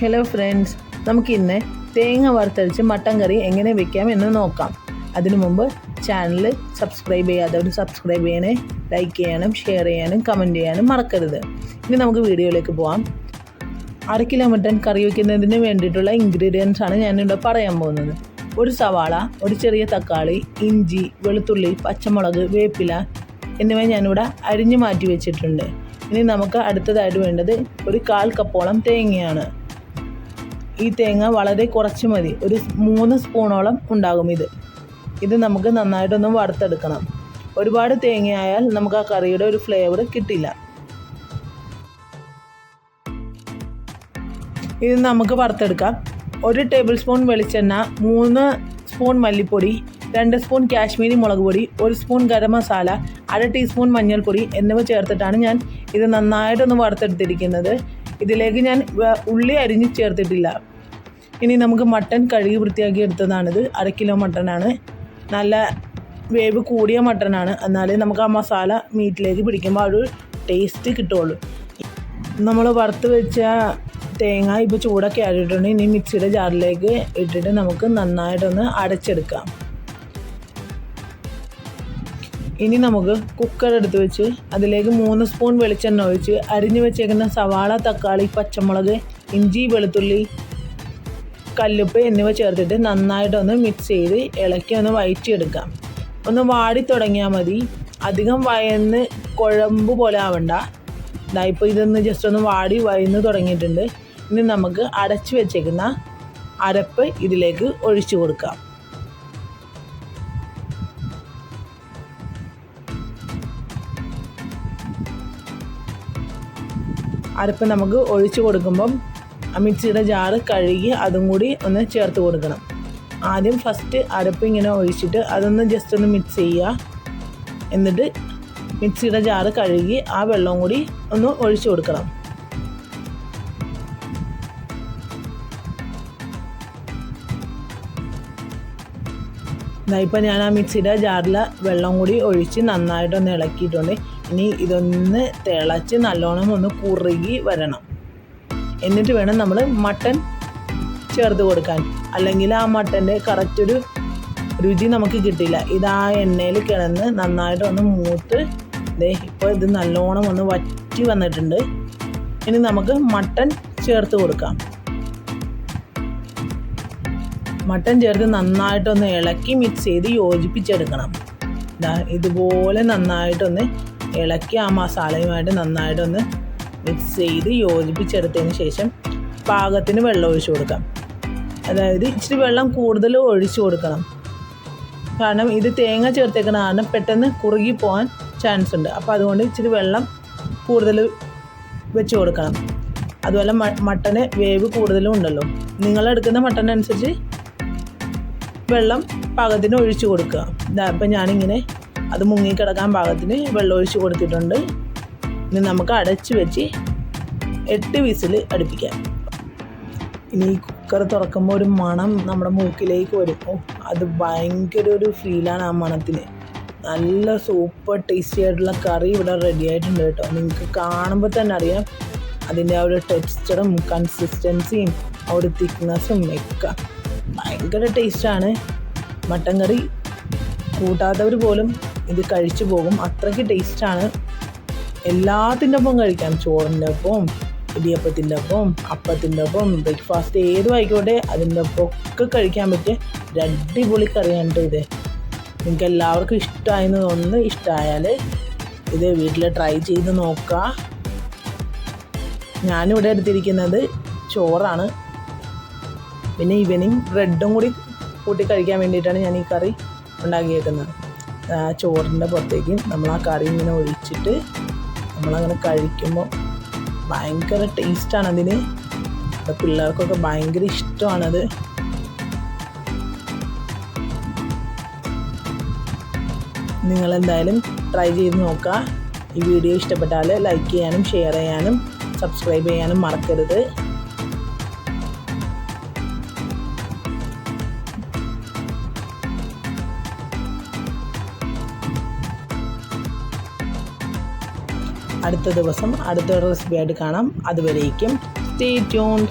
Hello friends, നമുക്കിന്ന് തേങ്ങ വറുത്തരച്ച് മട്ടൻ കറി എങ്ങനെ വെക്കാം എന്ന് നോക്കാം. അതിനു മുമ്പ് ചാനൽ സബ്സ്ക്രൈബ് ചെയ്യാത്തവർ സബ്സ്ക്രൈബ് ചെയ്യണേ, ലൈക്ക് ചെയ്യാനും ഷെയർ ചെയ്യാനും കമൻറ്റ് ചെയ്യാനും മറക്കരുത്. ഇനി നമുക്ക് വീഡിയോയിലേക്ക് പോകാം. 1/2 കിലോ മട്ടൻ കറി വയ്ക്കുന്നതിന് വേണ്ടിയിട്ടുള്ള ഇൻഗ്രീഡിയൻസ് ആണ് ഞാനിവിടെ പറയാൻ പോകുന്നത്. ഒരു സവാള, ഒരു ചെറിയ തക്കാളി, ഇഞ്ചി, വെളുത്തുള്ളി, പച്ചമുളക്, വേപ്പില എന്നിവ ഞാനിവിടെ അരിഞ്ഞു മാറ്റി വെച്ചിട്ടുണ്ട്. ഇനി നമുക്ക് അടുത്തതായിട്ട് വേണ്ടത് ഒരു 1/4 കപ്പോളം തേങ്ങയാണ്. ഈ തേങ്ങ വളരെ കുറച്ച് മതി, ഒരു 3 സ്പൂണോളം ഉണ്ടാകും. ഇത് നമുക്ക് നന്നായിട്ടൊന്ന് വറുത്തെടുക്കണം. ഒരുപാട് തേങ്ങയായാൽ നമുക്ക് ആ കറിയുടെ ഒരു ഫ്ലേവർ കിട്ടില്ല. ഇത് നമുക്ക് വറുത്തെടുക്കാം. 1 ടേബിൾ സ്പൂൺ വെളിച്ചെണ്ണ, 3 സ്പൂൺ മല്ലിപ്പൊടി, 2 സ്പൂൺ കാശ്മീരി മുളക് പൊടി, 1 സ്പൂൺ ഗരം മസാല, 1/2 ടീസ്പൂൺ മഞ്ഞൾപ്പൊടി എന്നിവ ചേർത്തിട്ടാണ് ഞാൻ ഇത് നന്നായിട്ടൊന്ന് വറുത്തെടുത്തിരിക്കുന്നത്. ഇതിലേക്ക് ഞാൻ ഉള്ളി അരിഞ്ഞ് ചേർത്തിട്ടില്ല. ഇനി നമുക്ക് മട്ടൻ കഴുകി വൃത്തിയാക്കി എടുത്തതാണിത്. 1/2 കിലോ മട്ടനാണ്. നല്ല വേവ് കൂടിയ മട്ടനാണ്, എന്നാലേ നമുക്ക് ആ മസാല മീറ്റിലേക്ക് പിടിക്കുമ്പോൾ ഒരു ടേസ്റ്റ് കിട്ടുള്ളൂ. നമ്മൾ വറുത്ത് വെച്ച തേങ്ങ ഇപ്പോൾ ചൂടൊക്കെ ആയിട്ടുണ്ട്. ഇനി മിക്സിയുടെ ജാറിലേക്ക് ഇട്ടിട്ട് നമുക്ക് നന്നായിട്ടൊന്ന് അടച്ചെടുക്കാം. ഇനി നമുക്ക് കുക്കർ എടുത്ത് വെച്ച് അതിലേക്ക് 3 സ്പൂൺ വെളിച്ചെണ്ണ ഒഴിച്ച് അരിഞ്ഞു വെച്ചേക്കുന്ന സവാള, തക്കാളി, പച്ചമുളക്, ഇഞ്ചി, വെളുത്തുള്ളി, കല്ലുപ്പ് എന്നിവ ചേർത്തിട്ട് നന്നായിട്ടൊന്ന് മിക്സ് ചെയ്ത് ഇളക്കി ഒന്ന് വഴറ്റിയെടുക്കാം. ഒന്ന് വാടി തുടങ്ങിയാൽ മതി, അധികം വയന്ന് കുഴമ്പ് പോലെ ആവണ്ട. ഇപ്പോൾ ഇതൊന്ന് ജസ്റ്റ് ഒന്ന് വാടി വയന്ന് തുടങ്ങിയിട്ടുണ്ട്. ഇനി നമുക്ക് അടച്ചു വെച്ചേക്കുന്ന അരപ്പ് ഇതിലേക്ക് ഒഴിച്ചു കൊടുക്കാം. അരപ്പ് നമുക്ക് ഒഴിച്ചു കൊടുക്കുമ്പം മിക്സിയുടെ ജാറ് കഴുകി അതും കൂടി ഒന്ന് ചേർത്ത് കൊടുക്കണം. ആദ്യം ഫസ്റ്റ് അരപ്പ് ഇങ്ങനെ ഒഴിച്ചിട്ട് അതൊന്ന് ജസ്റ്റ് ഒന്ന് മിക്സ് ചെയ്യുക. എന്നിട്ട് മിക്സിയുടെ ജാറ് കഴുകി ആ വെള്ളം കൂടി ഒന്ന് ഒഴിച്ചു കൊടുക്കണം. ഇപ്പോൾ ഞാൻ ആ മിക്സിയുടെ ജാറിലെ വെള്ളം കൂടി ഒഴിച്ച് നന്നായിട്ടൊന്ന് ഇളക്കിയിട്ടുണ്ട്. ഇനി ഇതൊന്ന് തിളച്ച് നല്ലോണം ഒന്ന് കുറുകി വരണം. എന്നിട്ട് വേണം നമ്മൾ മട്ടൻ ചേർത്ത് കൊടുക്കാൻ, അല്ലെങ്കിൽ ആ മട്ടൻ്റെ കറക്റ്റൊരു രുചി നമുക്ക് കിട്ടില്ല. ആ എണ്ണയിൽ കിടന്ന് നന്നായിട്ടൊന്ന് മൂത്ത് ഇപ്പോൾ ഇത് നല്ലോണം ഒന്ന് വറ്റി വന്നിട്ടുണ്ട്. ഇനി നമുക്ക് മട്ടൻ ചേർത്ത് കൊടുക്കാം. മട്ടൻ ചേർത്ത് നന്നായിട്ടൊന്ന് ഇളക്കി മിക്സ് ചെയ്ത് യോജിപ്പിച്ചെടുക്കണം. ഇതുപോലെ നന്നായിട്ടൊന്ന് ഇളക്കി ആ മസാലയുമായിട്ട് നന്നായിട്ടൊന്ന് മിക്സ് ചെയ്ത് യോജിപ്പിച്ചെടുത്തതിന് ശേഷം പാകത്തിന് വെള്ളം ഒഴിച്ചു കൊടുക്കാം. അതായത് ഇച്ചിരി വെള്ളം കൂടുതൽ ഒഴിച്ചു കൊടുക്കണം. കാരണം ഇത് തേങ്ങ ചേർത്തേക്കുന്ന കാരണം പെട്ടെന്ന് കുറുകി പോകാൻ ചാൻസ് ഉണ്ട്. അപ്പോൾ അതുകൊണ്ട് ഇച്ചിരി വെള്ളം കൂടുതൽ വെച്ച് കൊടുക്കണം. അതുപോലെ മട്ടന് വേവ് കൂടുതലും ഉണ്ടല്ലോ, നിങ്ങളെടുക്കുന്ന മട്ടനനുസരിച്ച് വെള്ളം പാകത്തിന് ഒഴിച്ചു കൊടുക്കുക. ഇപ്പം ഞാനിങ്ങനെ അത് മുങ്ങിക്കിടക്കാൻ പാകത്തിന് വെള്ളം ഒഴിച്ച് കൊടുത്തിട്ടുണ്ട്. ഇനി നമുക്ക് അടച്ച് വെച്ച് 8 വിസിൽ അടുപ്പിക്കാം. ഇനി ഈ കുക്കർ തുറക്കുമ്പോൾ ഒരു മണം നമ്മുടെ മൂക്കിലേക്ക് വരും. അത് ഭയങ്കര ഒരു ഫീലാണ് ആ മണത്തിന്. നല്ല സൂപ്പർ ടേസ്റ്റി ആയിട്ടുള്ള കറി ഇവിടെ റെഡി ആയിട്ടുണ്ട് കേട്ടോ. നിങ്ങൾക്ക് കാണുമ്പോൾ തന്നെ അറിയാം അതിൻ്റെ ആ ഒരു ടെക്സ്ചറും കൺസിസ്റ്റൻസിയും ആ ഒരു തിക്നെസ്സും ഒക്കെ ഭയങ്കര ടേസ്റ്റാണ്. മട്ടൻ കറി കൂട്ടാത്തവർ പോലും ഇത് കഴിച്ചു പോകും, അത്രയ്ക്ക് ടേസ്റ്റാണ്. എല്ലാത്തിൻ്റെ ഒപ്പം കഴിക്കാം. ചോറിൻ്റെ ഒപ്പം, ഇടിയപ്പത്തിൻ്റെ ഒപ്പം, അപ്പത്തിൻ്റെ ഒപ്പം, ബ്രേക്ക്ഫാസ്റ്റ് ഏതും ആയിക്കോട്ടെ അതിൻ്റെ ഒപ്പം ഒക്കെ കഴിക്കാൻ പറ്റിയ ഒരു അടിപൊളി കറിയാണ് ഇത്. നിങ്ങൾക്ക് എല്ലാവർക്കും ഇഷ്ടമായെന്ന് തോന്നുന്നു. ഇഷ്ടമായാൽ ഇത് വീട്ടിൽ ട്രൈ ചെയ്ത് നോക്കുക. ഞാനിവിടെ എടുത്തിരിക്കുന്നത് ചോറാണ്. പിന്നെ ഈവനിങ് ബ്രെഡും കൂടി കൂട്ടി കഴിക്കാൻ വേണ്ടിയിട്ടാണ് ഞാൻ ഈ കറി ഉണ്ടാക്കിയേക്കുന്നത്. ചോറിൻ്റെ പുറത്തേക്ക് നമ്മൾ ആ കറി ഇങ്ങനെ ഒഴിച്ചിട്ട് നമ്മളങ്ങനെ കഴിക്കുമ്പോൾ ഭയങ്കര ടേസ്റ്റാണ് അതിന്. പിള്ളേർക്കൊക്കെ ഭയങ്കര ഇഷ്ടമാണത്. നിങ്ങളെന്തായാലും ട്രൈ ചെയ്ത് നോക്കുക. ഈ വീഡിയോ ഇഷ്ടപ്പെട്ടാൽ ലൈക്ക് ചെയ്യാനും ഷെയർ ചെയ്യാനും സബ്സ്ക്രൈബ് ചെയ്യാനും മറക്കരുത്. അടുത്ത ദിവസം അടുത്തൊരു റെസിപ്പി ആയിട്ട് കാണാം. അതുവരേക്കും സ്റ്റേ ട്യൂൺഡ്.